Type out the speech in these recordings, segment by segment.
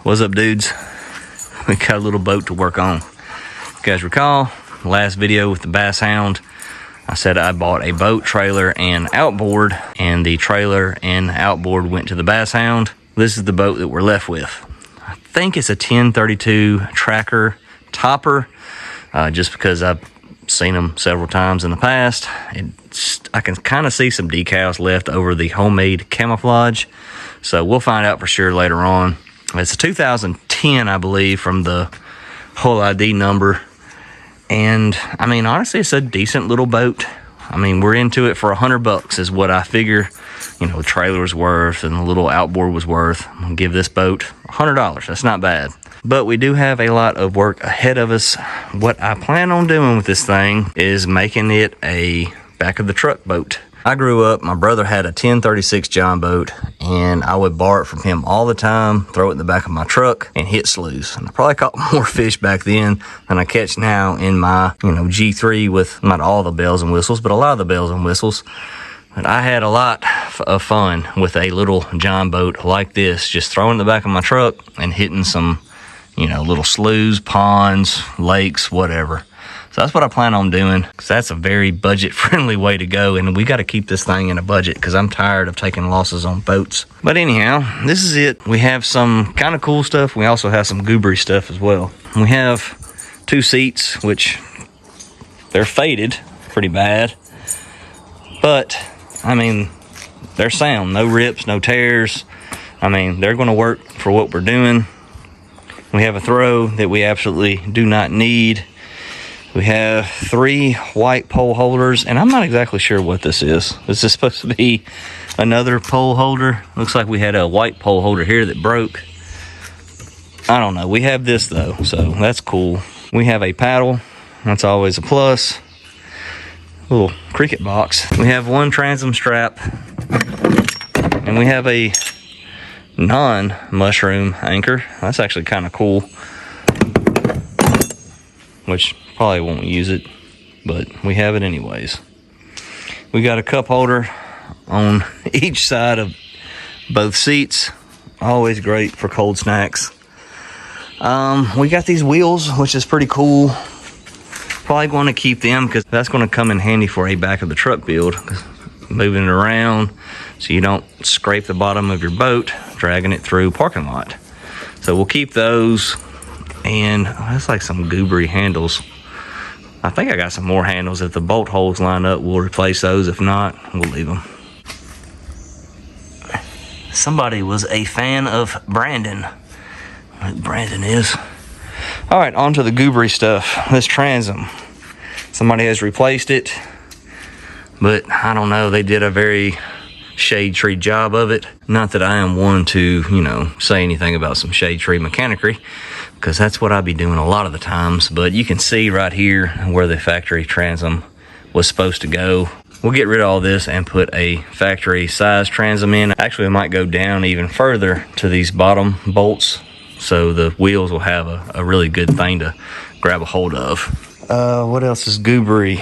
What's up, dudes? We got a little boat to work on. You guys recall last video with the bass hound, I said I bought a boat, trailer, and outboard, and the trailer and outboard went to the bass hound. This is the boat that we're left with. I think it's a 1032 tracker topper, just because I've seen them several times in the past. I can kind of see some decals left over the homemade Camouflage, so we'll find out for sure later on. It's a 2010, I believe, from the whole ID number. And I mean, honestly, it's a decent little boat. I mean, we're into it for $100 is what I figure, you know, the trailer was worth and the little outboard was worth. I'm gonna give this boat $100. That's not bad. But we do have a lot of work ahead of us. What I plan on doing with this thing is making it a back of the truck boat. I grew up, my brother had a 1036 Jon Boat, and I would borrow it from him all the time, throw it in the back of my truck, and hit sloughs. And I probably caught more fish back then than I catch now in my, you know, G3 with not all the bells and whistles, but a lot of the bells and whistles. But I had a lot of fun with a little Jon Boat like this, just throwing in the back of my truck and hitting some, you know, little sloughs, ponds, lakes, whatever. So that's what I plan on doing, because that's a very budget-friendly way to go, and we got to keep this thing in a budget because I'm tired of taking losses on boats. But anyhow, this is it. We have some kind of cool stuff. We also have some goobery stuff as well. We have 2 seats, which they're faded pretty bad, but I mean, they're sound. No rips, no tears. I mean, they're going to work for what we're doing. We have a throw that we absolutely do not need. We have 3 white pole holders, and I'm not exactly sure what this is. Is this supposed to be another pole holder? Looks like we had a white pole holder here that broke. I don't know. We have this though, so that's cool. We have a paddle. That's always a plus. Little cricket box. We have 1 transom strap, and we have a non-mushroom anchor. That's actually kind of cool, which probably won't use it, but we have it anyways. We got a cup holder on each side of both seats. Always great for cold snacks. We got these wheels, which is pretty cool. Probably going to keep them because that's going to come in handy for a back of the truck build. Moving it around so you don't scrape the bottom of your boat dragging it through parking lot. So we'll keep those. And that's like some goobery handles. I think I got some more handles. If the bolt holes line up, we'll replace those. If not, we'll leave them. Somebody was a fan of Brandon. Like Brandon is. All right, on to the goobery stuff. This transom. Somebody has replaced it, but I don't know. They did a very shade tree job of it. Not that I am one to, you know, say anything about some shade tree mechanicry, because that's what I be doing a lot of the times. But you can see right here where the factory transom was supposed to go. We'll get rid of all this and put a factory size transom in. Actually, I might go down even further to these bottom bolts, so the wheels will have a really good thing to grab a hold of. What else is goobery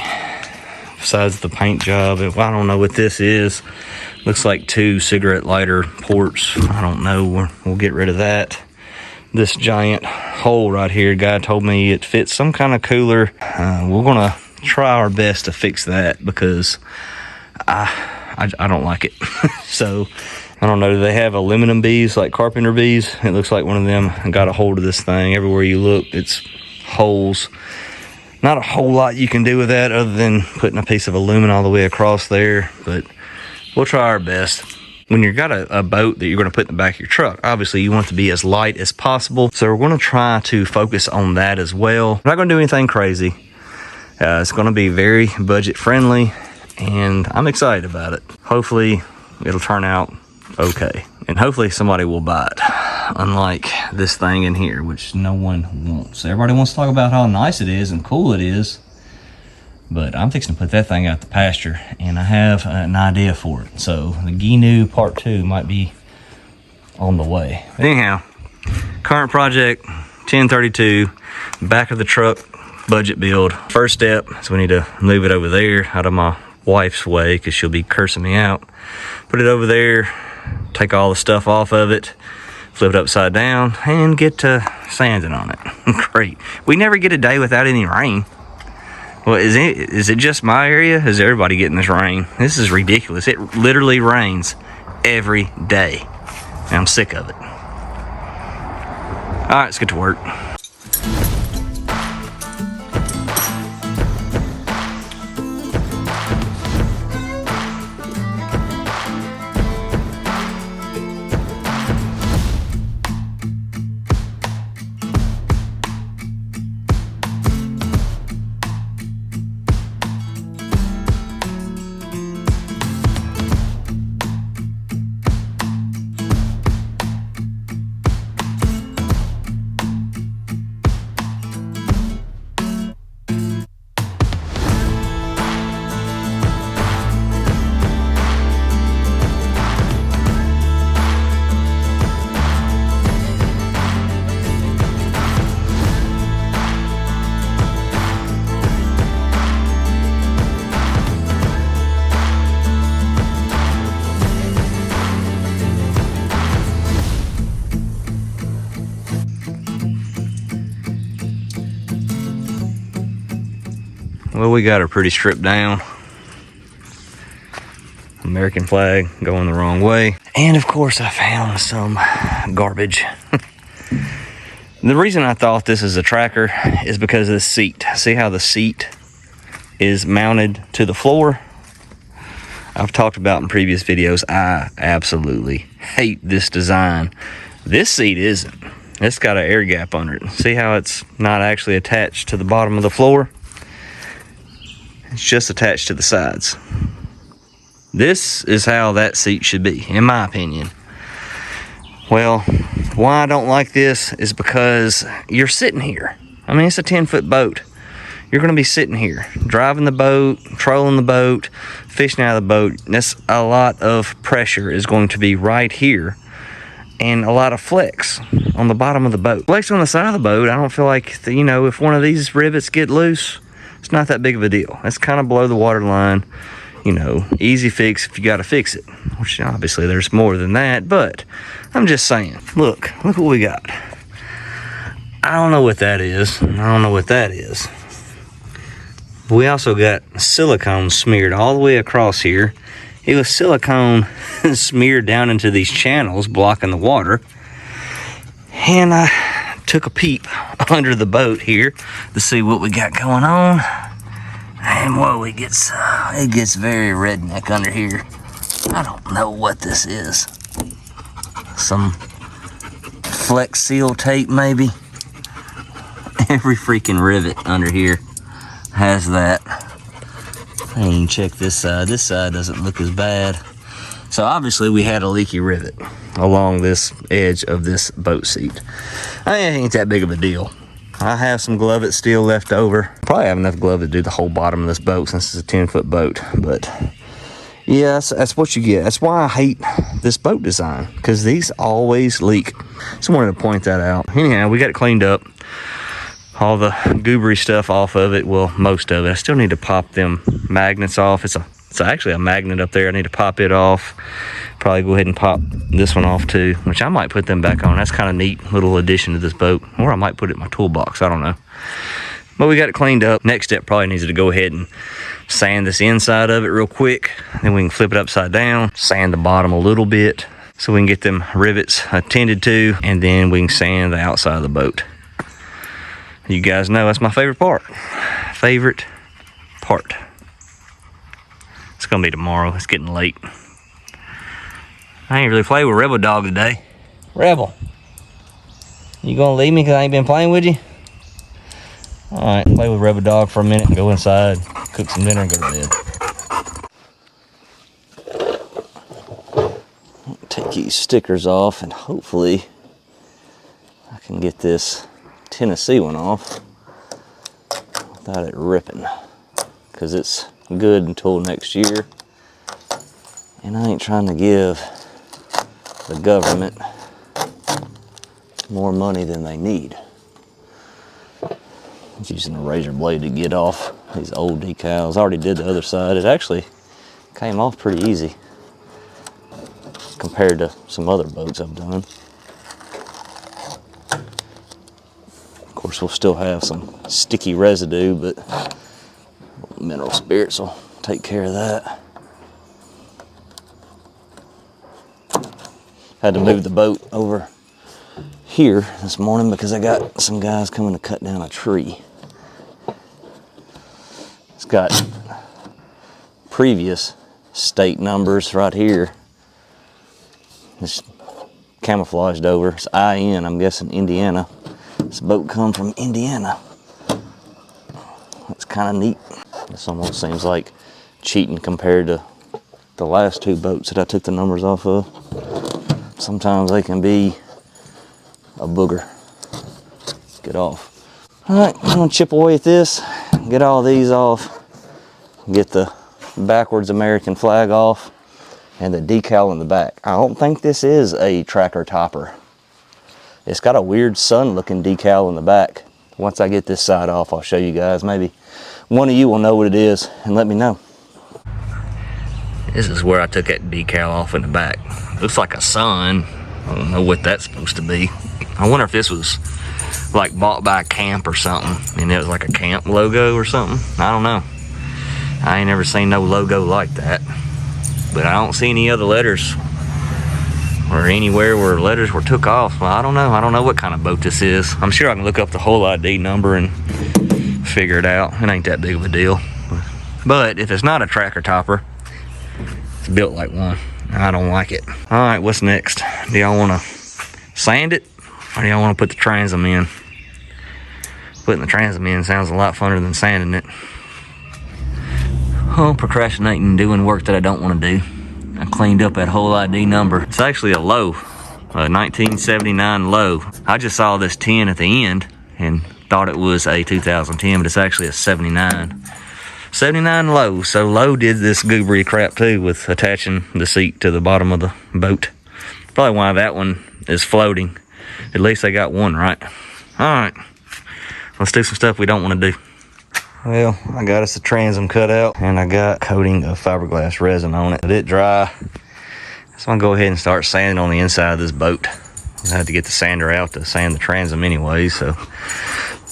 besides the paint job? I don't know what this is. Looks like 2 cigarette lighter ports. I don't know. We'll get rid of that. This giant hole right here, guy told me it fits some kind of cooler. We're gonna try our best to fix that because I don't like it. So I don't know, do they have aluminum bees like carpenter bees? It looks like one of them got a hold of this thing. Everywhere you look, it's holes. Not a whole lot you can do with that other than putting a piece of aluminum all the way across there, but we'll try our best. When you've got a boat that you're going to put in the back of your truck, obviously you want it to be as light as possible. So we're going to try to focus on that as well. We're not going to do anything crazy. It's going to be very budget friendly, and I'm excited about it. Hopefully it'll turn out okay, and hopefully somebody will buy it, unlike this thing in here, which no one wants. Everybody wants to talk about how nice it is and cool it is, but I'm fixing to put that thing out the pasture, and I have an idea for it. So the Gnu Part 2 might be on the way. Anyhow, current project 1032, back of the truck budget build. First step is we need to move it over there out of my wife's way because she'll be cursing me out. Put it over there, take all the stuff off of it, flip it upside down, and get to sanding on it. Great. We never get a day without any rain. Well, is it just my area? Is everybody getting this rain? This is ridiculous. It literally rains every day. And I'm sick of it. All right, let's get to work. Well, we got her pretty stripped down. American flag going the wrong way. And of course I found some garbage. The reason I thought this is a tracker is because of the seat. See how the seat is mounted to the floor? I've talked about in previous videos, I absolutely hate this design. This seat isn't. It's got an air gap under it. See how it's not actually attached to the bottom of the floor? It's just attached to the sides. This is how that seat should be, in my opinion. Well, why I don't like this is because you're sitting here. I mean, it's a 10-foot boat. You're gonna be sitting here, driving the boat, trolling the boat, fishing out of the boat. That's a lot of pressure is going to be right here, and a lot of flex on the bottom of the boat. Flex on the side of the boat, I don't feel like, if one of these rivets get loose, it's not that big of a deal. It's kind of below the water line. Easy fix if you got to fix it. Which obviously there's more than that, but I'm just saying. Look what we got. I don't know what that is. I don't know what that is. We also got silicone smeared all the way across here. It was silicone smeared down into these channels blocking the water. And I took a peep under the boat here to see what we got going on. And whoa, it gets very redneck under here. I don't know what this is. Some Flex Seal tape maybe. Every freaking rivet under here has that. I didn't even check this side. This side doesn't look as bad. So obviously we had a leaky rivet along this edge of this boat seat. I ain't that big of a deal. I have some Glove-it steel left over. Probably have enough glove to do the whole bottom of this boat since it's a 10-foot boat. But yeah, that's what you get. That's why I hate this boat design, because these always leak. Just wanted to point that out. Anyhow, we got it cleaned up. All the goobery stuff off of it. Well, most of it. I still need to pop them magnets off. It's actually a magnet up there. I need to pop it off. Probably go ahead and pop this one off too, which I might put them back on. That's kind of neat little addition to this boat. Or I might put it in my toolbox. I don't know. But we got it cleaned up. Next step probably needs to go ahead and sand this inside of it real quick. Then we can flip it upside down, sand the bottom a little bit so we can get them rivets attended to, and then we can sand the outside of the boat. You guys know that's my favorite part. Favorite part. It's gonna be tomorrow. It's getting late. I ain't really played with Rebel Dog today. Rebel, you gonna leave me because I ain't been playing with you? Alright, play with Rebel Dog for a minute and go inside, cook some dinner and go to bed. Take these stickers off and hopefully I can get this Tennessee one off without it ripping, because it's good until next year, and I ain't trying to give the government more money than they need. I'm using a razor blade to get off these old decals. I already did the other side. It actually came off pretty easy compared to some other boats I've done. course, we'll still have some sticky residue, but mineral spirits will take care of that. Had to move the boat over here this morning because I got some guys coming to cut down a tree. It's got previous state numbers right here. It's camouflaged over. It's IN, I'm guessing Indiana. This boat come from Indiana. That's kind of neat. This almost seems like cheating compared to the last two boats that I took the numbers off of. Sometimes they can be a booger. Get off. All right, I'm gonna chip away at this, get all these off, get the backwards American flag off, and the decal in the back. I don't think this is a tracker topper. It's got a weird sun looking decal in the back. Once I get this side off, I'll show you guys. Maybe one of you will know what it is and let me know. This is where I took that decal off in the back. Looks like a sun. I don't know what that's supposed to be. I wonder if this was like bought by a camp or something, and it was like a camp logo or something. I don't know. I ain't never seen no logo like that. But I don't see any other letters or anywhere where letters were took off. Well, I don't know. I don't know what kind of boat this is. I'm sure I can look up the whole ID number and figure it out. It ain't that big of a deal. But if it's not a tracker topper, it's built like one. I don't like it. All right, what's next? Do y'all want to sand it, or do y'all want to put the transom in? Putting the transom in sounds a lot funner than sanding it. Oh, procrastinating and doing work that I don't want to do. I cleaned up that whole ID number. It's actually a Lowe, a 1979 Lowe. I just saw this 10 at the end and thought it was a 2010, but it's actually a 79. 79 Lowe. So Lowe did this goobery crap too with attaching the seat to the bottom of the boat. Probably why that one is floating. At least they got one right. All right, let's do some stuff we don't want to do. Well, I got us a transom cut out and I got a coating of fiberglass resin on it. Let it dry. So I'm gonna go ahead and start sanding on the inside of this boat. I had to get the sander out to sand the transom anyway, so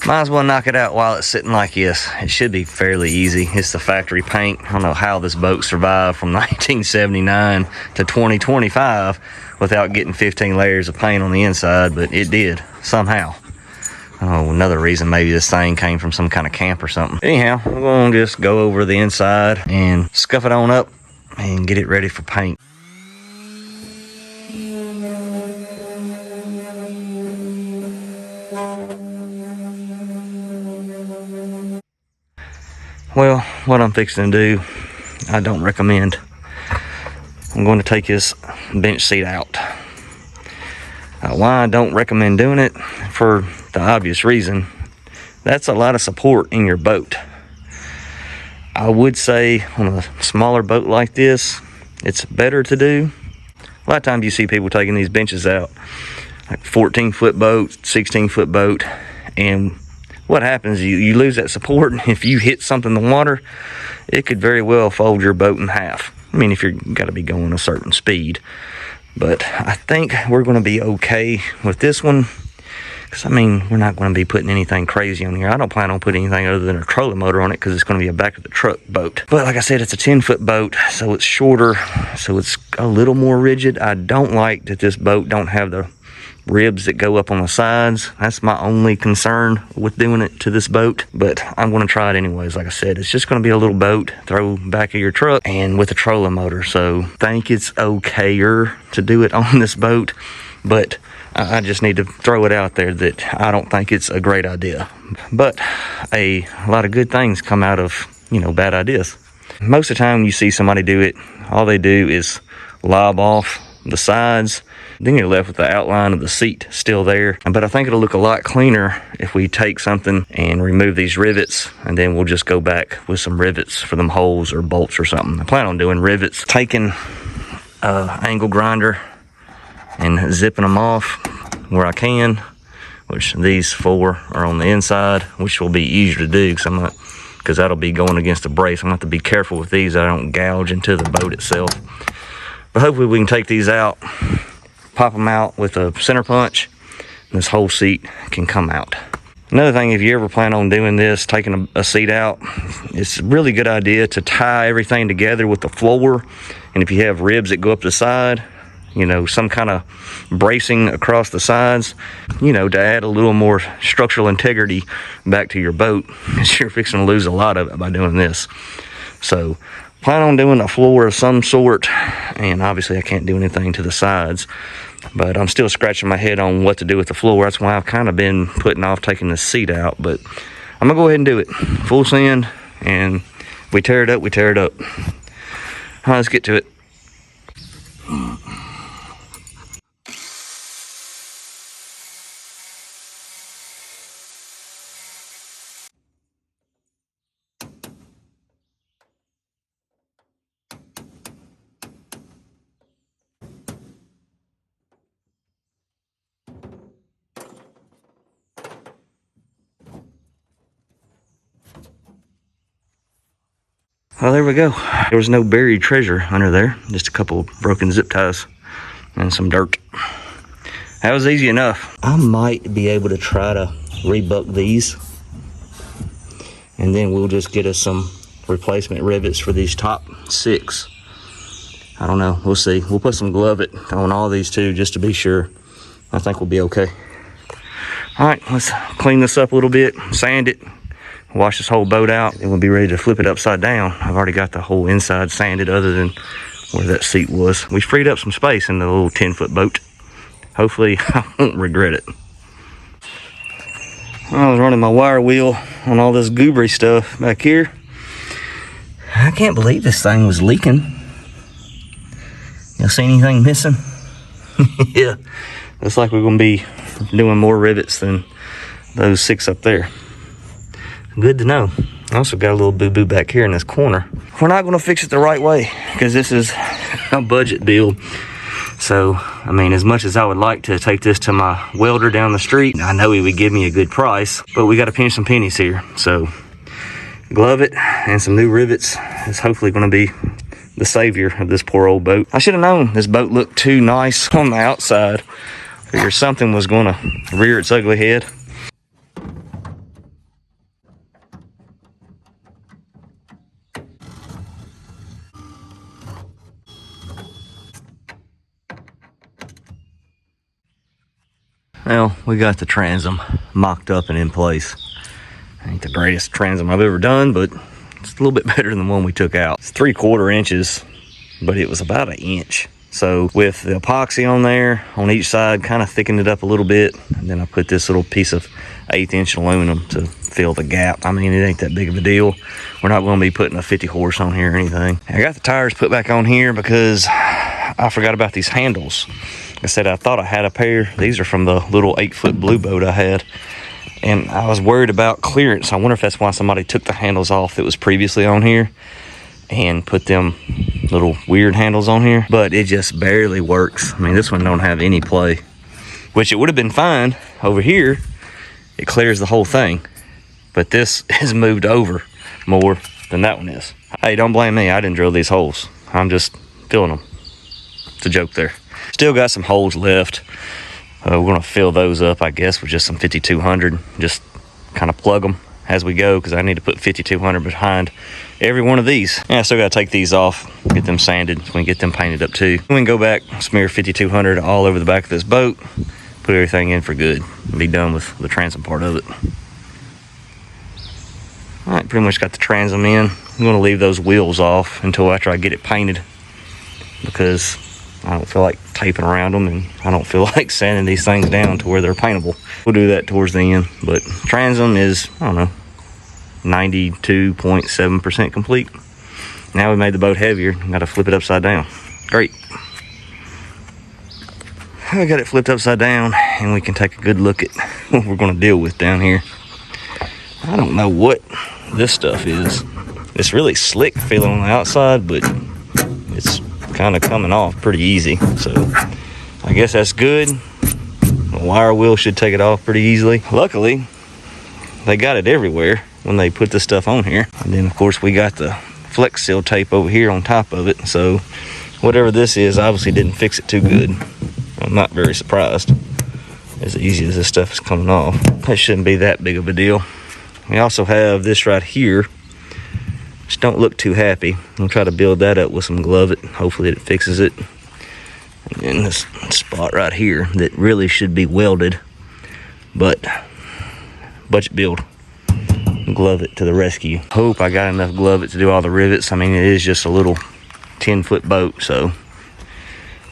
might as well knock it out while it's sitting like this. It should be fairly easy. It's the factory paint. I don't know how this boat survived from 1979 to 2025 without getting 15 layers of paint on the inside, but it did somehow. Oh, another reason maybe this thing came from some kind of camp or something. Anyhow, I'm gonna just go over the inside and scuff it on up and get it ready for paint. Well, what I'm fixing to do, I don't recommend. I'm going to take his bench seat out. Why I don't recommend doing it? For the obvious reason, that's a lot of support in your boat. I would say on a smaller boat like this, it's better to do. A lot of times you see people taking these benches out, like 14-foot boat, 16-foot boat, and what happens, you lose that support, and if you hit something in the water, it could very well fold your boat in half. I mean, if you're got to be going a certain speed. But I think we're going to be okay with this one, because I mean, we're not going to be putting anything crazy on here. I don't plan on putting anything other than a trolling motor on it, because it's going to be a back of the truck boat. But like I said, it's a 10-foot boat, so it's shorter, so it's a little more rigid. I don't like that this boat don't have the ribs that go up on the sides. That's my only concern with doing it to this boat, but I'm going to try it anyways. Like I said, it's just going to be a little boat, throw back of your truck, and with a trolling motor. So I think it's okayer to do it on this boat, but I just need to throw it out there that I don't think it's a great idea. But a lot of good things come out of, bad ideas. Most of the time you see somebody do it, all they do is lob off the sides. Then you're left with the outline of the seat still there. But I think it'll look a lot cleaner if we take something and remove these rivets, and then we'll just go back with some rivets for them holes or bolts or something. I plan on doing rivets, taking an angle grinder and zipping them off where I can, which these 4 are on the inside, which will be easier to do because that'll be going against the brace. I'm gonna have to be careful with these. I don't gouge into the boat itself. But hopefully we can take these out, pop them out with a center punch, and this whole seat can come out. Another thing, if you ever plan on doing this, taking a seat out, it's a really good idea to tie everything together with the floor. And if you have ribs that go up the side, you know, some kind of bracing across the sides, you know, to add a little more structural integrity back to your boat. You're fixing to lose a lot of it by doing this. So plan on doing a floor of some sort, and obviously I can't do anything to the sides, but I'm still scratching my head on what to do with the floor. That's why I've kind of been putting off taking the seat out, but I'm gonna go ahead and do it full send, and if we tear it up, we tear it up. All right, let's get to it. Well, there we go. There was no buried treasure under there, just a couple of broken zip ties and some dirt. That was easy enough. I might be able to try to rebuck these, and then we'll just get us some replacement rivets for these top 6. I don't know, we'll see. We'll put some glove-it on all these too, just to be sure. I think we'll be okay. All right, let's clean this up a little bit, sand it, wash this whole boat out, and we'll be ready to flip it upside down. I've already got the whole inside sanded other than where that seat was. We freed up some space in the little 10-foot boat. Hopefully I won't regret it. I was running my wire wheel on all this goobery stuff back here. I can't believe this thing was leaking. Y'all see anything missing? Yeah, looks like we're gonna be doing more rivets than those 6 up there. Good to know. I also got a little boo-boo back here in this corner. We're not going to fix it the right way because this is a budget build. So, I mean, as much as I would like to take this to my welder down the street, I know he would give me a good price, but we got to pinch some pennies here. So, glove it and some new rivets is hopefully going to be the savior of this poor old boat. I should have known this boat looked too nice on the outside. Figured something was going to rear its ugly head. Well, we got the transom mocked up and in place. Ain't the greatest transom I've ever done, but it's a little bit better than the one we took out. It's 3/4 inches, but it was about 1 inch. So with the epoxy on there, on each side, kind of thickened it up a little bit. And then I put this little piece of 1/8 inch aluminum to fill the gap. I mean, it ain't that big of a deal. We're not going to be putting a 50 horse on here or anything. I got the tires put back on here because I forgot about these handles. I said I thought I had a pair. These are from the little 8-foot blue boat I had, and I was worried about clearance. I wonder if that's why somebody took the handles off that was previously on here and put them little weird handles on here, but it just barely works. I mean, this one don't have any play, which it would have been fine over here. It clears the whole thing, but this is moved over more than that one is. Hey, don't blame me. I didn't drill these holes. I'm just filling them. It's a joke there. Still got some holes left. We're gonna fill those up, I guess, with just some 5200. Just kind of plug them as we go, because I need to put 5200 behind every one of these. And I still gotta take these off, get them sanded, so we can get them painted up too. We can go back, smear 5200 all over the back of this boat, put everything in for good, and be done with the transom part of it. All right, pretty much got the transom in. I'm gonna leave those wheels off until after I get it painted, because I don't feel like taping around them, and I don't feel like sanding these things down to where they're paintable. We'll do that towards the end, but transom is, I don't know, 92.7% complete. Now we made the boat heavier. Got to flip it upside down. Great. I got it flipped upside down, and we can take a good look at what we're going to deal with down here. I don't know what this stuff is. It's really slick feeling on the outside, but it's kind of coming off pretty easy, so I guess that's good. The wire wheel should take it off pretty easily. Luckily, they got it everywhere when they put this stuff on here. And then of course we got the Flex Seal tape over here on top of it, so whatever this is obviously didn't fix it too good. I'm not very surprised. as easy as this stuff is coming off. That shouldn't be that big of a deal. We also have this right here, which don't look too happy. I'll try to build that up with some glove it. Hopefully it fixes it. And then this spot right here that really should be welded, but budget build. Glove it to the rescue. Hope I got enough glove it to do all the rivets. I mean, it is just a little 10-foot boat, so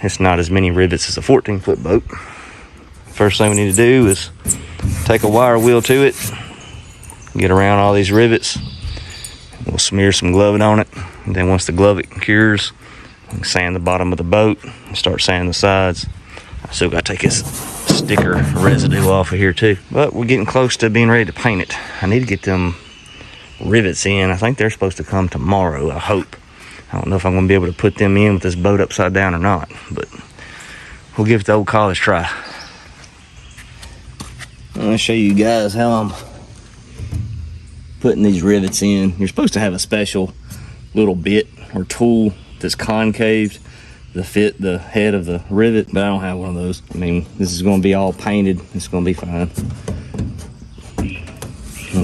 it's not as many rivets as a 14-foot boat. First thing we need to do is take a wire wheel to it, get around all these rivets. We'll smear some glove it on it, and then once the glove it cures, sand the bottom of the boat and start sanding the sides. I still got to take this sticker residue off of here too, but we're getting close to being ready to paint it. I need to get them rivets in. I think they're supposed to come tomorrow, I hope. I don't know if I'm going to be able to put them in with this boat upside down or not, but we'll give it the old college try. I'm going to show you guys how I'm putting these rivets in. You're supposed to have a special little bit or tool that's concaved to fit the head of the rivet, but I don't have one of those. I mean, this is going to be all painted. It's going to be fine.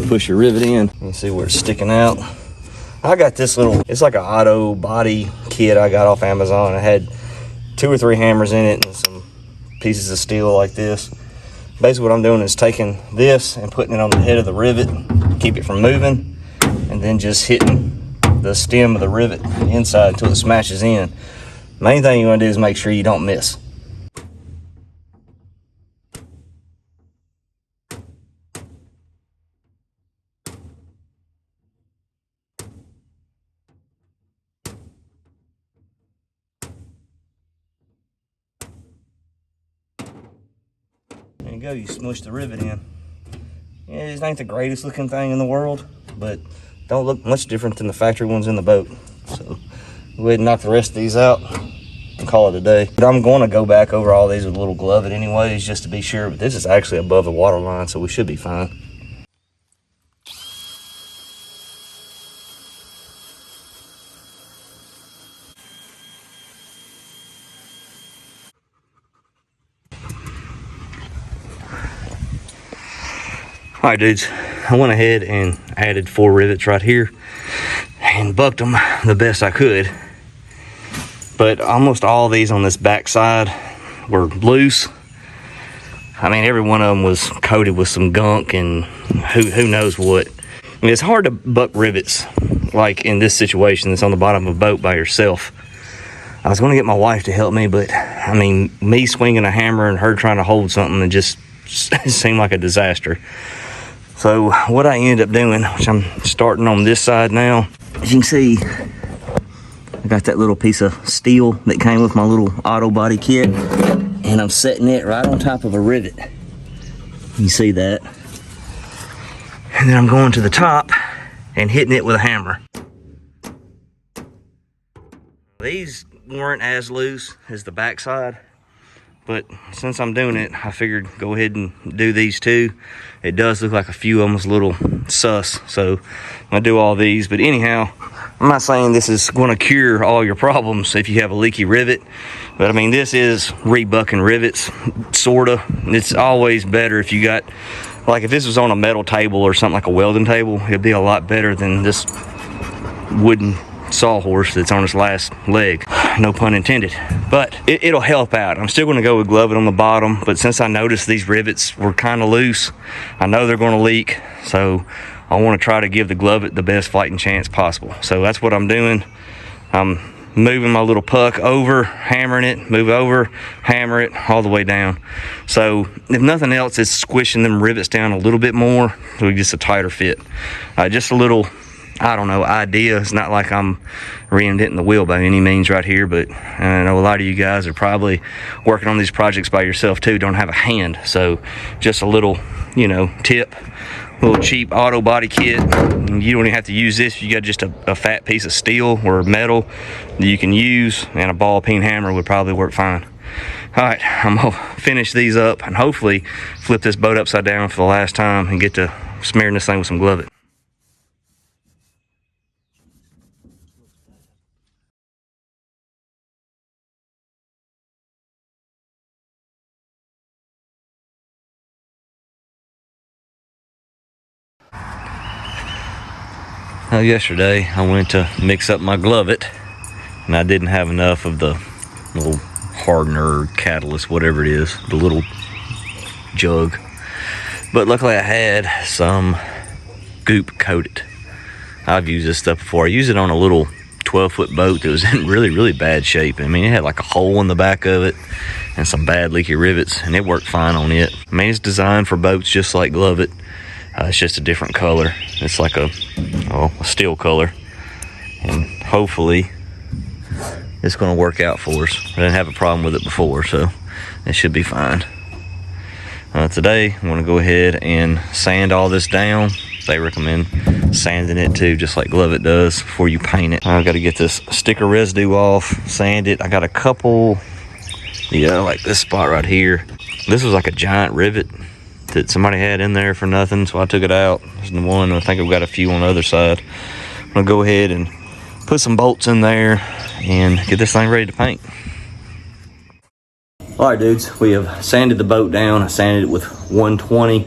Push your rivet in. You can see where it's sticking out. I got this little, it's like an auto body kit I got off Amazon. I had 2 or 3 hammers in it and some pieces of steel like this. Basically what I'm doing is taking this and putting it on the head of the rivet, keep it from moving, and then just hitting the stem of the rivet inside until it smashes in. Main thing you want to do is make sure you don't miss. There you go, you smush the rivet in. Yeah, it ain't the greatest looking thing in the world, but don't look much different than the factory ones in the boat. So go ahead and knock the rest of these out and call it a day. But I'm going to go back over all these with a little glove it anyways, just to be sure. But this is actually above the water line, so we should be fine. All right, dudes, I went ahead and added 4 rivets right here and bucked them the best I could. But almost all these on this back side were loose. I mean, every one of them was coated with some gunk and who knows what. I mean, it's hard to buck rivets like in this situation that's on the bottom of a boat by yourself. I was going to get my wife to help me, but I mean, me swinging a hammer and her trying to hold something, it just seemed like a disaster. So what I ended up doing, which I'm starting on this side now, as you can see, I got that little piece of steel that came with my little auto body kit, and I'm setting it right on top of a rivet. You see that? And then I'm going to the top and hitting it with a hammer. These weren't as loose as the backside, but since I'm doing it, I figured go ahead and do these too. It does look like a few of them was a little sus, so I'm gonna do all these. But anyhow, I'm not saying this is going to cure all your problems if you have a leaky rivet, but I mean, this is rebucking rivets, sorta. It's always better if you got, like if this was on a metal table or something like a welding table, it'd be a lot better than this wooden sawhorse that's on its last leg, no pun intended. But it'll help out. I'm still going to go with glove it on the bottom, but since I noticed these rivets were kind of loose, I know they're going to leak, so I want to try to give the glove it the best fighting chance possible. So that's what I'm doing. I'm moving my little puck over, hammering it, move over, hammer it all the way down. So if nothing else, it's squishing them rivets down a little bit more so it gets a tighter fit. Just a little, I don't know, idea. It's not like I'm reinventing the wheel by any means right here, but I know a lot of you guys are probably working on these projects by yourself too, don't have a hand. So just a little, you know, tip, little cheap auto body kit. You don't even have to use this. You got just a fat piece of steel or metal that you can use, and a ball peen hammer would probably work fine. All right, I'm gonna finish these up and hopefully flip this boat upside down for the last time and get to smearing this thing with some glove it. Yesterday I went to mix up my Glove-it, and I didn't have enough of the little hardener, catalyst, whatever it is, the little jug. But luckily I had some Goop Coat-it. I've used this stuff before. I used it on a little 12-foot boat that was in really bad shape. I mean, it had like a hole in the back of it and some bad leaky rivets, and it worked fine on it. I mean, it's designed for boats just like Glove-it. It's just a different color. It's like a steel color, and hopefully it's going to work out for us. I didn't have a problem with it before, so it should be fine. Today I'm going to go ahead and sand all this down. They recommend sanding it too, just like Glove-it does, before you paint it. I've got to get this sticker residue off, sand it. I got a couple, like this spot right here. This was like a giant rivet that somebody had in there for nothing, so I took it out. This is the one. I think I've got a few on the other side. I'm gonna go ahead and put some bolts in there and get this thing ready to paint. All right, dudes, we have sanded the boat down. I sanded it with 120.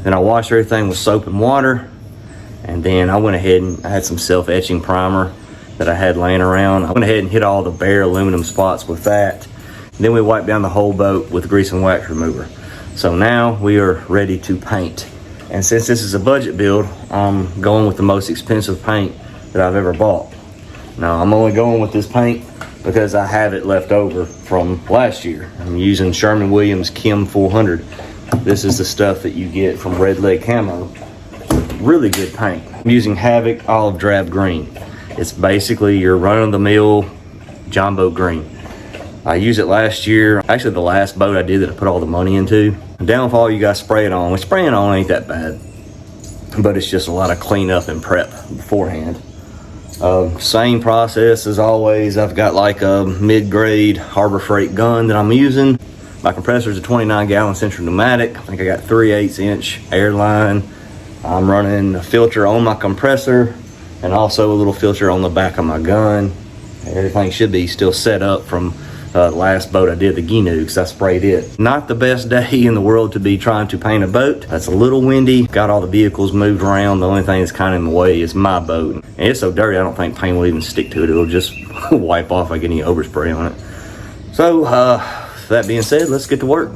Then I washed everything with soap and water. And then I went ahead and I had some self-etching primer that I had laying around. I went ahead and hit all the bare aluminum spots with that. And then we wiped down the whole boat with grease and wax remover. So now we are ready to paint. And since this is a budget build, I'm going with the most expensive paint that I've ever bought. Now I'm only going with this paint because I have it left over from last year. I'm using Sherwin-Williams Chem 400. This is the stuff that you get from Red Leg Camo. Really good paint. I'm using Havoc Olive Drab Green. It's basically your run-of-the-mill Jon Boat green. I used it last year. Actually, the last boat I did that I put all the money into. Downfall, you guys spray it on. Well, spraying on ain't that bad, but it's just a lot of cleanup and prep beforehand. Same process as always. I've got like a mid-grade Harbor Freight gun that I'm using. My compressor is a 29-gallon Central Pneumatic. I think I got 3/8-inch airline. I'm running a filter on my compressor and also a little filter on the back of my gun. Everything should be still set up from the last boat I did, the Ginu, because I sprayed it. Not the best day in the world to be trying to paint a boat. That's a little windy. Got all the vehicles moved around. The only thing that's kind of in the way is my boat. And it's so dirty, I don't think paint will even stick to it. It'll just wipe off like any overspray on it. So, that being said, let's get to work.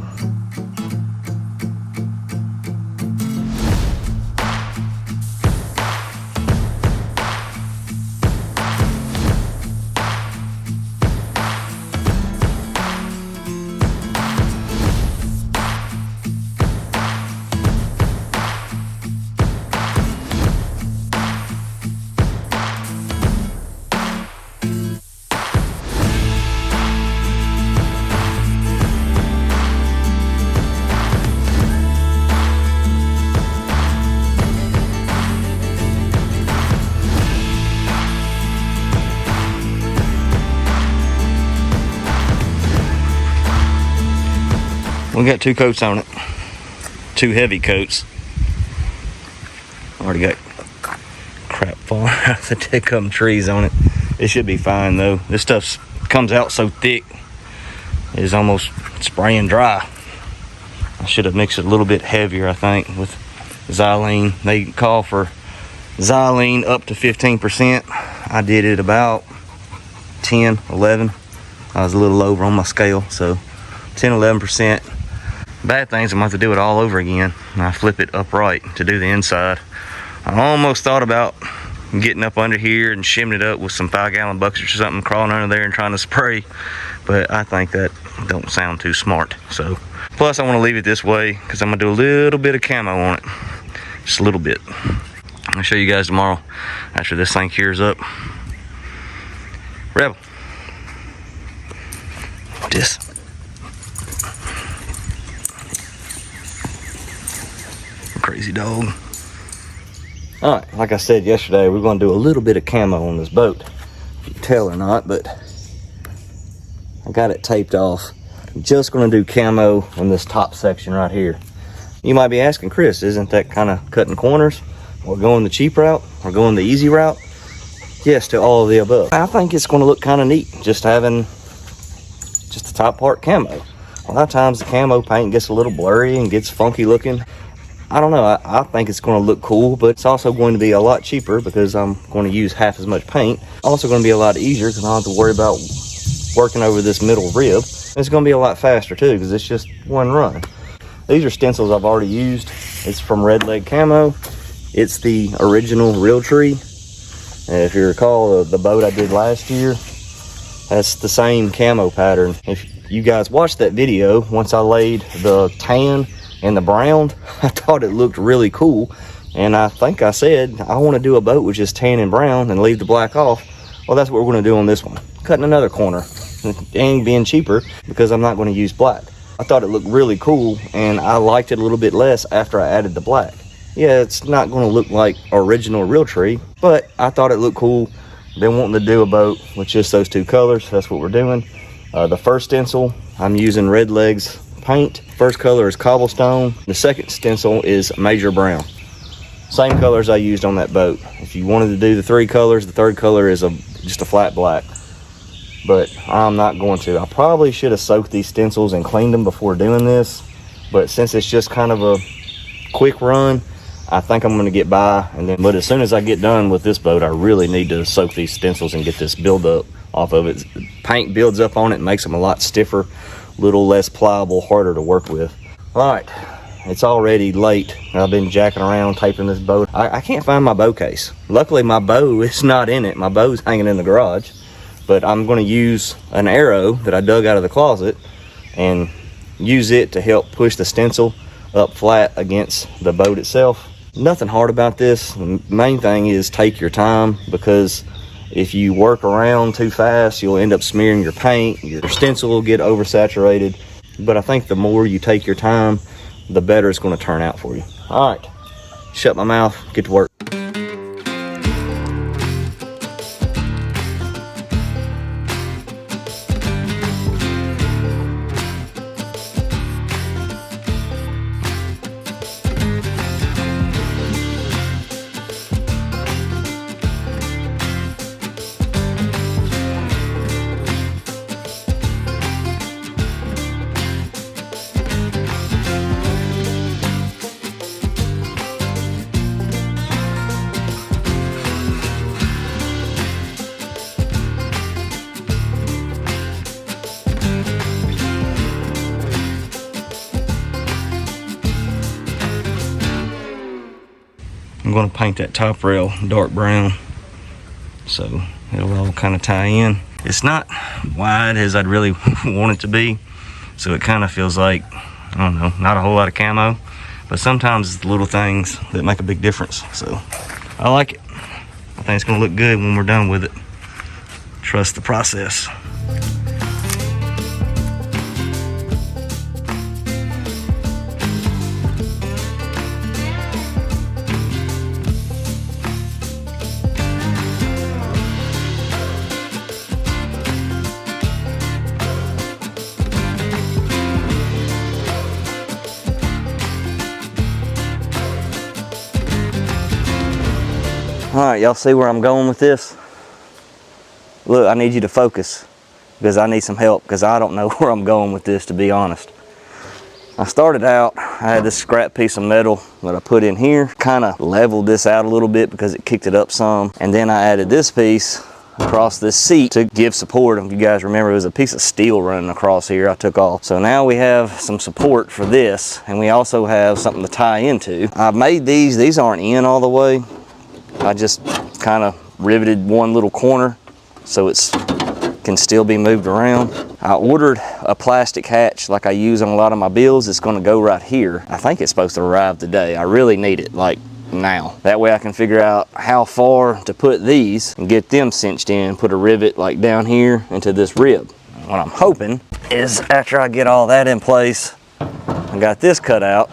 We got 2 coats on it, 2 heavy coats. Already got crap falling out of the decum trees on it. It should be fine though. This stuff comes out so thick, it's almost spraying dry. I should have mixed it a little bit heavier, I think, with xylene. They call for xylene up to 15%. I did it about 10, 11. I was a little over on my scale, so 10, 11%. Bad things, I'm going to have to do it all over again. I flip it upright to do the inside. I almost thought about getting up under here and shimming it up with some 5-gallon buckets or something, crawling under there and trying to spray, but I think that don't sound too smart. So, plus I want to leave it this way because I'm going to do a little bit of camo on it. Just a little bit. I'll show you guys tomorrow after this thing cures up. Rebel. This. Crazy dog. All right, like I said yesterday, we're going to do a little bit of camo on this boat. If you can tell or not, but I got it taped off. I'm just going to do camo on this top section right here. You might be asking, Chris, isn't that kind of cutting corners? Or going the cheap route? Or going the easy route? Yes, to all of the above. I think it's going to look kind of neat, just having just the top part camo. A lot of times the camo paint gets a little blurry and gets funky looking. I don't know, I think it's going to look cool, but it's also going to be a lot cheaper because I'm going to use half as much paint. Also going to be a lot easier because I don't have to worry about working over this middle rib. It's going to be a lot faster too because it's just one run. These are stencils I've already used. It's from Red Leg Camo. It's the original real tree. If you recall, the boat I did last year, that's the same camo pattern. If you guys watched that video, once I laid the tan and the brown, I thought it looked really cool. And I think I said, I want to do a boat with just tan and brown and leave the black off. Well, that's what we're going to do on this one. Cutting another corner and being cheaper because I'm not going to use black. I thought it looked really cool and I liked it a little bit less after I added the black. Yeah, it's not going to look like original real tree, but I thought it looked cool. Been wanting to do a boat with just those two colors. That's what we're doing. The first stencil, I'm using Red Leg's paint. First color is cobblestone. The second stencil is major brown. Same colors I used on that boat. If you wanted to do the three colors, the third color is just a flat black. But I'm not going to. I probably should have soaked these stencils and cleaned them before doing this. But since it's just kind of a quick run, I think I'm going to get by. But as soon as I get done with this boat, I really need to soak these stencils and get this buildup off of it. Paint builds up on it and makes them a lot stiffer, a little less pliable, harder to work with. All right, it's already late. I've been jacking around taping this boat. I can't find my bow case. Luckily, my bow is not in it. My bow's hanging in the garage. But I'm going to use an arrow that I dug out of the closet and use it to help push the stencil up flat against the boat itself. Nothing hard about this. The main thing is take your time, because if you work around too fast, you'll end up smearing your paint. Your stencil will get oversaturated. But I think the more you take your time, the better it's going to turn out for you. All right, shut my mouth, get to work. I'm going to paint that top rail dark brown so it'll all kind of tie in. It's not wide as I'd really want it to be, so it kind of feels like, I don't know, not a whole lot of camo, but sometimes it's the little things that make a big difference. So I like it. I think it's going to look good when we're done with it. Trust the process. All right, y'all see where I'm going with this? Look, I need you to focus because I need some help because I don't know where I'm going with this, to be honest. I started out, I had this scrap piece of metal that I put in here, kind of leveled this out a little bit because it kicked it up some. And then I added this piece across this seat to give support. If you guys remember, it was a piece of steel running across here I took off. So now we have some support for this, and we also have something to tie into. I made these aren't in all the way. I just kind of riveted one little corner so it can still be moved around. I ordered a plastic hatch like I use on a lot of my builds. It's going to go right here. I think it's supposed to arrive today. I really need it, like now. That way I can figure out how far to put these and get them cinched in, put a rivet like down here into this rib. What I'm hoping is after I get all that in place, I got this cut out.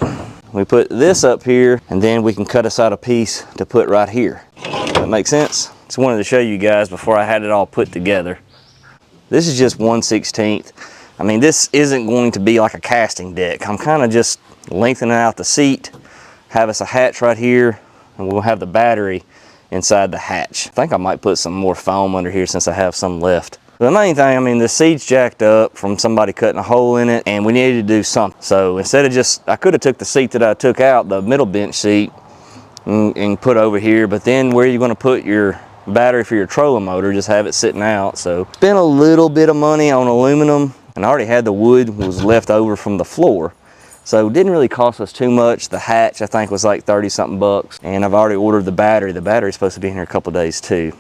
We put this up here, and then we can cut us out a piece to put right here. That makes sense? Just wanted to show you guys before I had it all put together. This is just 1/16. I mean, this isn't going to be like a casting deck. I'm kind of just lengthening out the seat, have us a hatch right here, and we'll have the battery inside the hatch. I think I might put some more foam under here since I have some left. The main thing, I mean, the seat's jacked up from somebody cutting a hole in it, and we needed to do something. So instead of just, I could have took the seat that I took out, the middle bench seat, and put over here, but then where are you going to put your battery for your trolling motor? Just have it sitting out. So spent a little bit of money on aluminum, and I already had the wood was left over from the floor. So it didn't really cost us too much. The hatch, I think, was like 30 something bucks. And I've already ordered the battery. The battery's supposed to be in here a couple days too.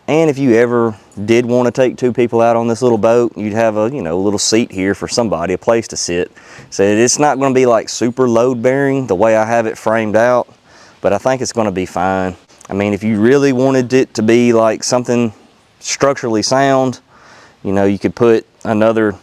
And if you ever did want to take 2 people out on this little boat, you'd have a, you know, little seat here for somebody, a place to sit. So it's not going to be like super load bearing the way I have it framed out, but I think it's going to be fine. I mean, if you really wanted it to be like something structurally sound, you know, you could put another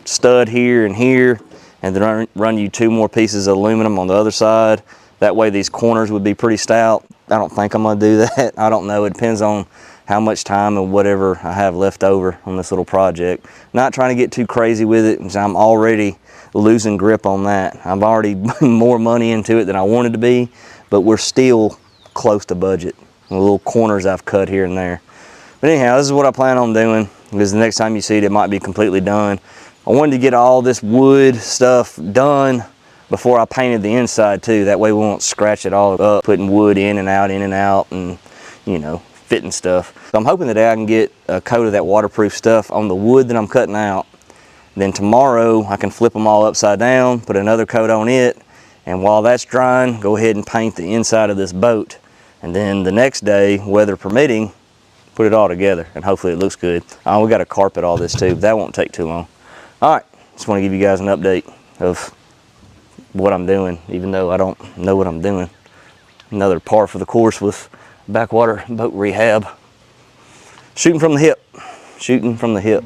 stud here and here, and then run you 2 more pieces of aluminum on the other side. That way these corners would be pretty stout. I don't think I'm going to do that. I don't know. It depends on how much time and whatever I have left over on this little project. Not trying to get too crazy with it, because I'm already losing grip on that. I've already more money into it than I wanted to be, but we're still close to budget. The little corners I've cut here and there. But anyhow, this is what I plan on doing, because the next time you see it, it might be completely done. I wanted to get all this wood stuff done before I painted the inside too. That way we won't scratch it all up, putting wood in and out, and you know, fitting stuff. So I'm hoping today I can get a coat of that waterproof stuff on the wood that I'm cutting out. Then tomorrow I can flip them all upside down, put another coat on it, and while that's drying, go ahead and paint the inside of this boat. And then the next day, weather permitting, put it all together, and hopefully it looks good. We got to carpet all this too, but that won't take too long. All right, just want to give you guys an update of what I'm doing, even though I don't know what I'm doing. Another par for the course with Backwater boat rehab. Shooting from the hip, shooting from the hip.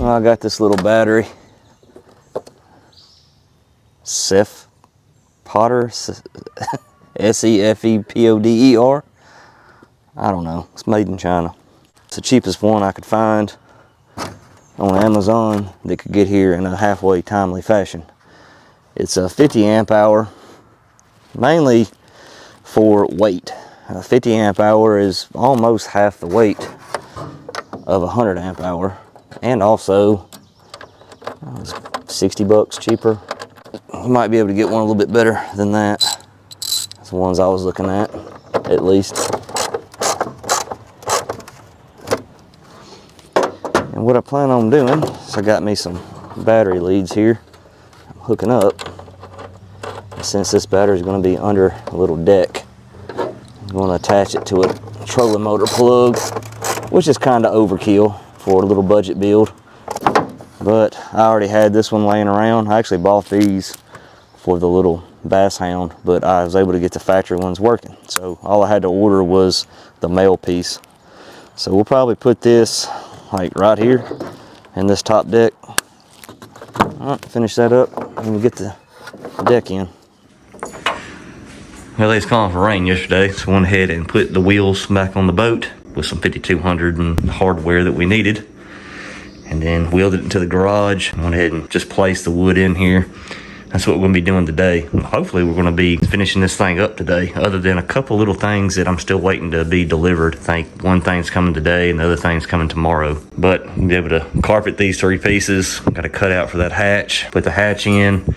I got this little battery, Sef Potter, S-E-F-E-P-O-D-E-R. I don't know, it's made in China. It's the cheapest one I could find on Amazon that could get here in a halfway timely fashion. It's a 50 amp hour, mainly for weight. 50 amp hour is almost half the weight of a 100 amp hour. And also, it's 60 bucks cheaper. You might be able to get one a little bit better than that. That's the ones I was looking at least. And what I plan on doing is I got me some battery leads here. I'm hooking up. And since this battery is going to be under a little deck, I'm going to attach it to a trolling motor plug, which is kind of overkill for a little budget build, but I already had this one laying around. I actually bought these for the little bass hound, but I was able to get the factory ones working, so all I had to order was the male piece. So we'll probably put this like right here in this top deck. All right, finish that up and we'll get the deck in. Well, they was calling for rain yesterday, so I went ahead and put the wheels back on the boat with some 5200 and hardware that we needed, and then wheeled it into the garage. Went ahead and just placed the wood in here. That's what we're going to be doing today. Hopefully we're going to be finishing this thing up today, other than a couple little things that I'm still waiting to be delivered. I think one thing's coming today and the other thing's coming tomorrow. But we'll be able to carpet these 3 pieces. Got to cut out for that hatch, put the hatch in,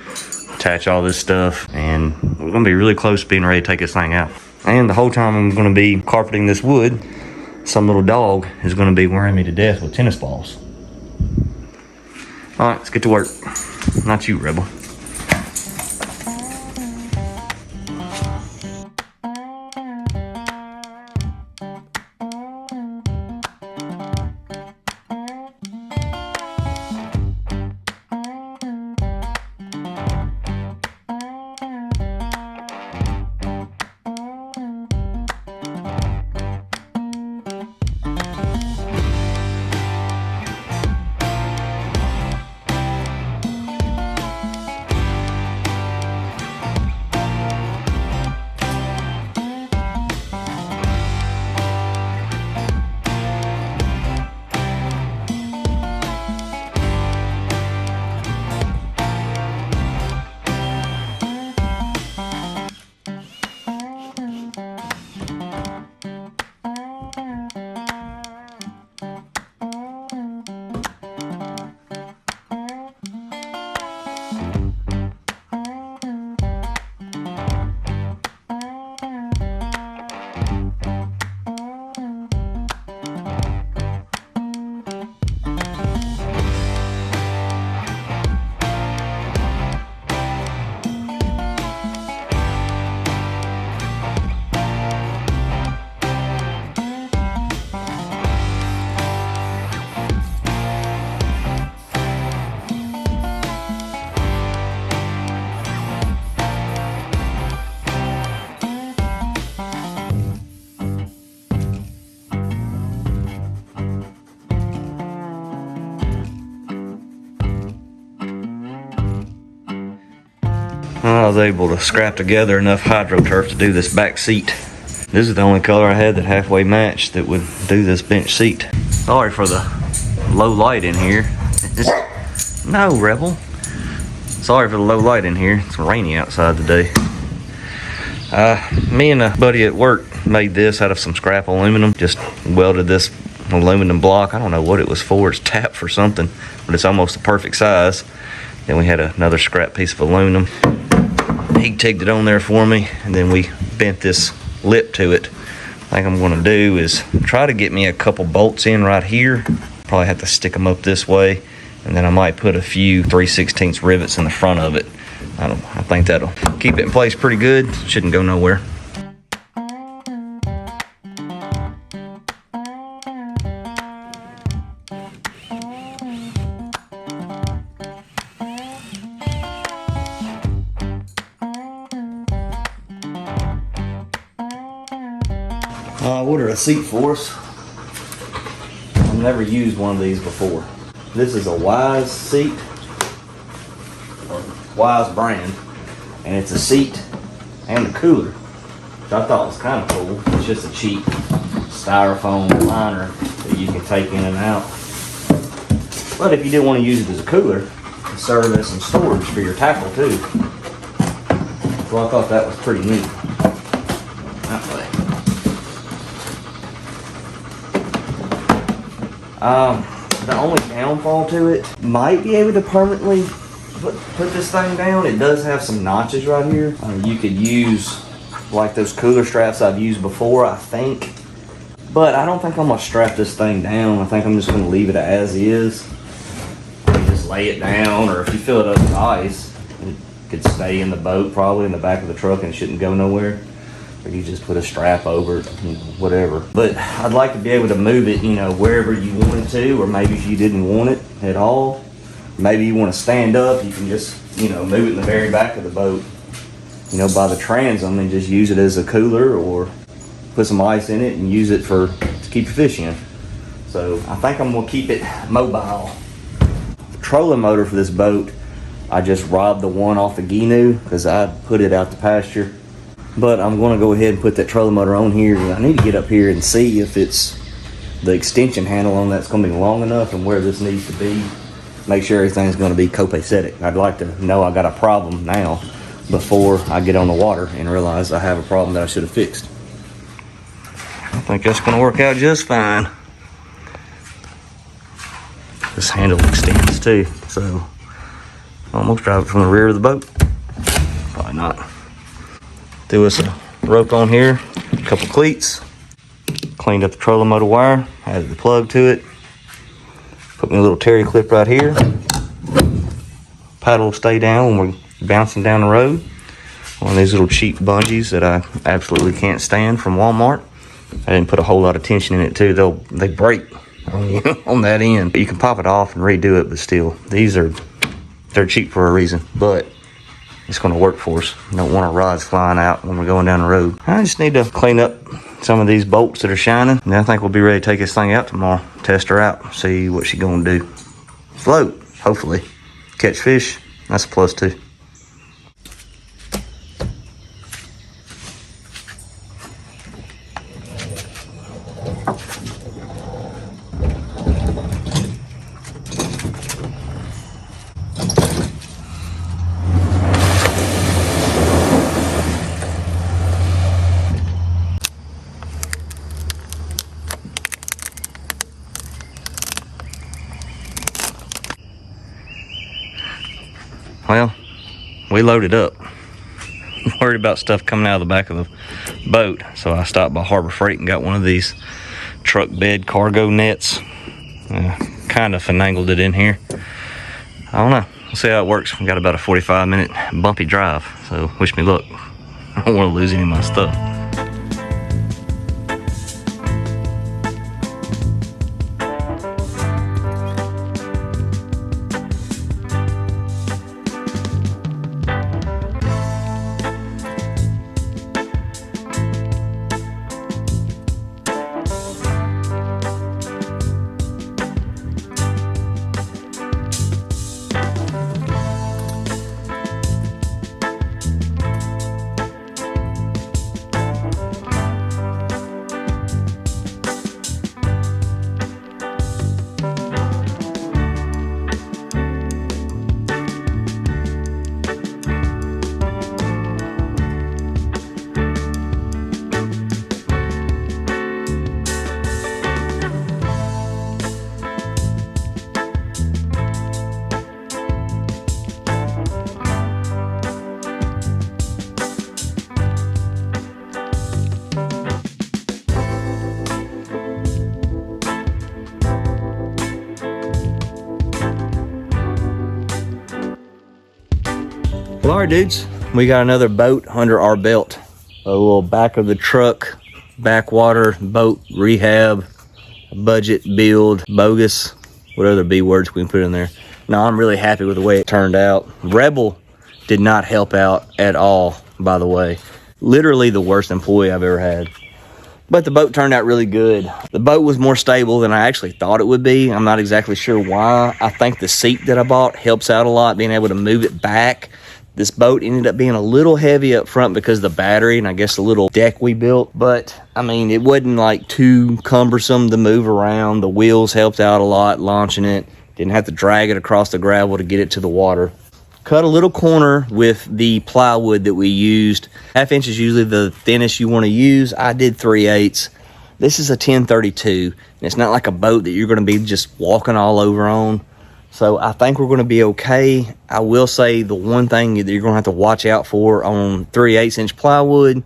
attach all this stuff, and we're going to be really close to being ready to take this thing out. And the whole time I'm going to be carpeting this wood, some little dog is going to be wearing me to death with tennis balls. All right, let's get to work. Not you, Rebel. I was able to scrap together enough hydro turf to do this back seat. This is the only color I had that halfway matched that would do this bench seat. Sorry for the low light in here. No, Rebel. Sorry for the low light in here. It's rainy outside today. Me and a buddy at work made this out of some scrap aluminum. Just welded this aluminum block. I don't know what it was for. It's tapped for something, but it's almost a perfect size. Then we had another scrap piece of aluminum. He tigged it on there for me, and then we bent this lip to it. I think I'm going to do is try to get me a couple bolts in right here. Probably have to stick them up this way, and then I might put a few 3/16 rivets in the front of it. I think that'll keep it in place pretty good. Shouldn't go nowhere. I ordered a seat for us. I've never used one of these before. This is a Wise seat, or Wise brand, and it's a seat and a cooler, which I thought was kind of cool. It's just a cheap styrofoam liner that you can take in and out. But if you did want to use it as a cooler, it can serve as some storage for your tackle too. So I thought that was pretty neat. That way. The only downfall to it, might be able to permanently put this thing down. It does have some notches right here. You could use like those cooler straps I've used before, I think. But I don't think I'm gonna strap this thing down. I think I'm just gonna leave it as is. You just lay it down, or if you fill it up with ice, it could stay in the boat, probably in the back of the truck, and it shouldn't go nowhere. Or you just put a strap over it, whatever. But I'd like to be able to move it, wherever you wanted to, or maybe if you didn't want it at all. Maybe you want to stand up, you can just, move it in the very back of the boat, by the transom, and just use it as a cooler, or put some ice in it and use it to keep your fish in. So I think I'm gonna keep it mobile. The trolling motor for this boat, I just robbed the one off the Gnu because I put it out to pasture. But I'm going to go ahead and put that trolling motor on here. I need to get up here and see if it's the extension handle on that's going to be long enough and where this needs to be. Make sure everything's going to be copacetic. I'd like to know I got a problem now before I get on the water and realize I have a problem that I should have fixed. I think that's going to work out just fine. This handle extends too, so almost drive it from the rear of the boat. Probably not. Threw us a rope on here, a couple cleats, cleaned up the trolling motor wire, added the plug to it, put me a little terry clip right here. Paddle will stay down when we're bouncing down the road. One of these little cheap bungees that I absolutely can't stand from Walmart. I didn't put a whole lot of tension in it too. They break on you on that end. But you can pop it off and redo it, but still, they're cheap for a reason. But it's going to work for us. Don't want our rods flying out when we're going down the road. I just need to clean up some of these bolts that are shining. And I think we'll be ready to take this thing out tomorrow. Test her out. See what she's going to do. Float, hopefully. Catch fish. That's a plus too. Well, we loaded up. Worried about stuff coming out of the back of the boat, so I stopped by Harbor Freight and got one of these truck bed cargo nets. Kind of finagled it in here. I don't know. We'll see how it works. We got about a 45-minute bumpy drive, so wish me luck. I don't want to lose any of my stuff. Well, all right, dudes, we got another boat under our belt. A little back of the truck, backwater boat rehab, budget build, bogus, what other B words we can put in there. No, I'm really happy with the way it turned out. Rebel did not help out at all, by the way. Literally the worst employee I've ever had. But the boat turned out really good. The boat was more stable than I actually thought it would be. I'm not exactly sure why. I think the seat that I bought helps out a lot, being able to move it back. This boat ended up being a little heavy up front because of the battery and I guess the little deck we built. But, I mean, it wasn't like too cumbersome to move around. The wheels helped out a lot launching it. Didn't have to drag it across the gravel to get it to the water. Cut a little corner with the plywood that we used. 1/2 inch is usually the thinnest you want to use. I did 3/8. This is a 1032. And it's not like a boat that you're going to be just walking all over on. So I think we're going to be okay. I will say the one thing that you're going to have to watch out for on 3/8 inch plywood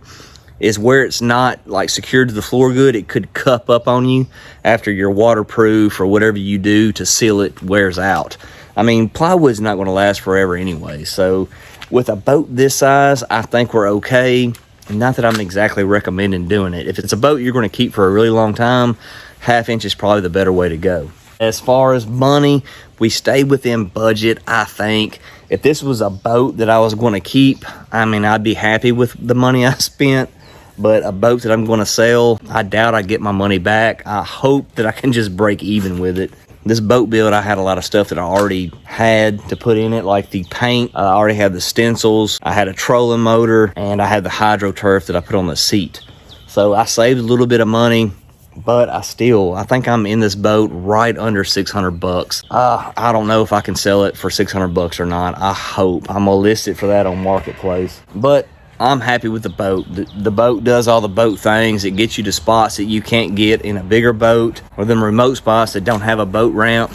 is where it's not like secured to the floor good, it could cup up on you after your waterproof or whatever you do to seal it wears out. I mean, plywood's not going to last forever anyway. So with a boat this size, I think we're okay. Not that I'm exactly recommending doing it. If it's a boat you're going to keep for a really long time, 1/2 inch is probably the better way to go. As far as money, we stayed within budget, I think. If this was a boat that I was going to keep, I mean, I'd be happy with the money I spent. But a boat that I'm going to sell, I doubt I get my money back. I hope that I can just break even with it. This boat build, I had a lot of stuff that I already had to put in it, like the paint. I already had the stencils. I had a trolling motor, and I had the hydro turf that I put on the seat. So I saved a little bit of money, but I think I'm in this boat right under 600 bucks. I don't know if I can sell it for 600 bucks or not. I hope. I'm gonna list it for that on Marketplace. But I'm happy with the boat. The boat does all the boat things. It gets you to spots that you can't get in a bigger boat or them remote spots that don't have a boat ramp.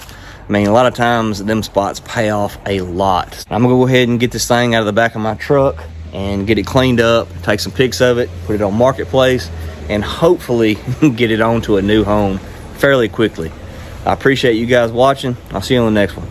I mean, a lot of times them spots pay off a lot. I'm gonna go ahead and get this thing out of the back of my truck and get it cleaned up, take some pics of it, put it on Marketplace, and hopefully get it onto a new home fairly quickly. I appreciate you guys watching. I'll see you on the next one.